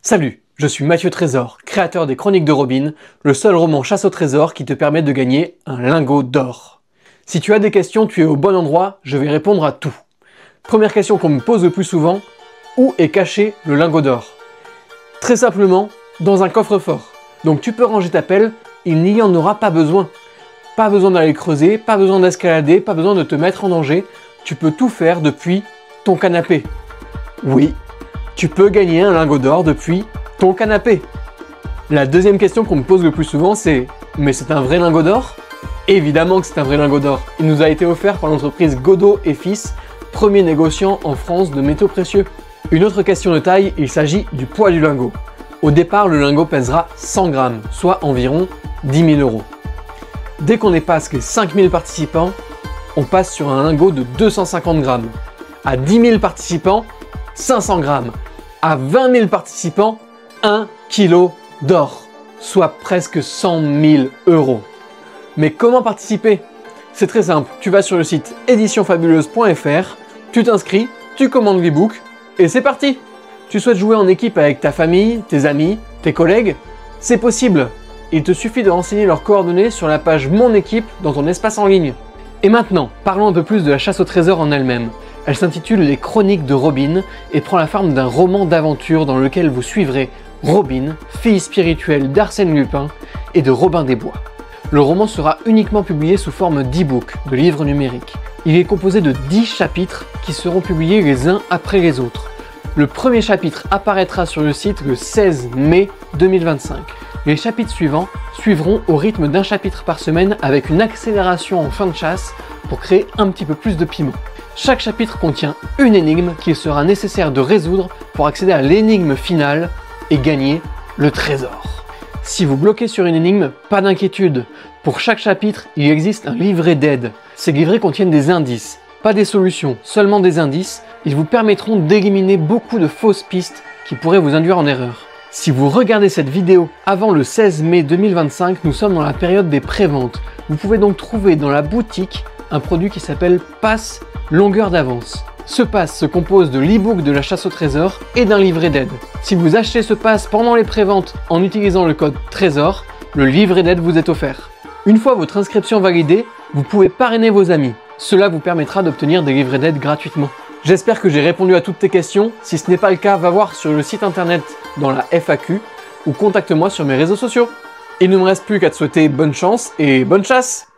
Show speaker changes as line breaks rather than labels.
Salut, je suis Mathieu Trésor, créateur des Chroniques de Robin, le seul roman chasse au trésor qui te permet de gagner un lingot d'or. Si tu as des questions, tu es au bon endroit, je vais répondre à tout. Première question qu'on me pose le plus souvent, où est caché le lingot d'or? Très simplement, dans un coffre-fort. Donc tu peux ranger ta pelle, il n'y en aura pas besoin. Pas besoin d'aller creuser, pas besoin d'escalader, pas besoin de te mettre en danger, tu peux tout faire depuis ton canapé. Oui, tu peux gagner un lingot d'or depuis ton canapé. La deuxième question qu'on me pose le plus souvent, c'est « Mais c'est un vrai lingot d'or ?» Évidemment que c'est un vrai lingot d'or. Il nous a été offert par l'entreprise Godot et Fils, premier négociant en France de métaux précieux. Une autre question de taille, il s'agit du poids du lingot. Au départ, le lingot pèsera 100 grammes, soit environ 10 000 €. Dès qu'on dépasse les 5000 participants, on passe sur un lingot de 250 grammes. À 10 000 participants, 500 grammes. À 20 000 participants, 1 kg d'or, soit presque 100 000 €. Mais comment participer? C'est très simple, tu vas sur le site éditionfabuleuse.fr, tu t'inscris, tu commandes l'e-book et c'est parti! Tu souhaites jouer en équipe avec ta famille, tes amis, tes collègues? C'est possible! Il te suffit de renseigner leurs coordonnées sur la page Mon équipe dans ton espace en ligne. Et maintenant, parlons un peu plus de la chasse au trésor en elle-même. Elle s'intitule Les Chroniques de Robin et prend la forme d'un roman d'aventure dans lequel vous suivrez Robin, fille spirituelle d'Arsène Lupin et de Robin des Bois. Le roman sera uniquement publié sous forme d'e-book, de livre numérique. Il est composé de 10 chapitres qui seront publiés les uns après les autres. Le premier chapitre apparaîtra sur le site le 16 mai 2025. Les chapitres suivants suivront au rythme d'un chapitre par semaine avec une accélération en fin de chasse pour créer un petit peu plus de piment. Chaque chapitre contient une énigme qu'il sera nécessaire de résoudre pour accéder à l'énigme finale et gagner le trésor. Si vous bloquez sur une énigme, pas d'inquiétude. Pour chaque chapitre, il existe un livret d'aide. Ces livrets contiennent des indices, pas des solutions, seulement des indices. Ils vous permettront d'éliminer beaucoup de fausses pistes qui pourraient vous induire en erreur. Si vous regardez cette vidéo avant le 16 mai 2025, nous sommes dans la période des préventes. Vous pouvez donc trouver dans la boutique un produit qui s'appelle Pass Longueur d'avance. Ce pass se compose de l'e-book de la chasse au trésor et d'un livret d'aide. Si vous achetez ce pass pendant les préventes en utilisant le code TRÉSOR, le livret d'aide vous est offert. Une fois votre inscription validée, vous pouvez parrainer vos amis. Cela vous permettra d'obtenir des livrets d'aide gratuitement. J'espère que j'ai répondu à toutes tes questions. Si ce n'est pas le cas, va voir sur le site internet dans la FAQ ou contacte-moi sur mes réseaux sociaux. Il ne me reste plus qu'à te souhaiter bonne chance et bonne chasse!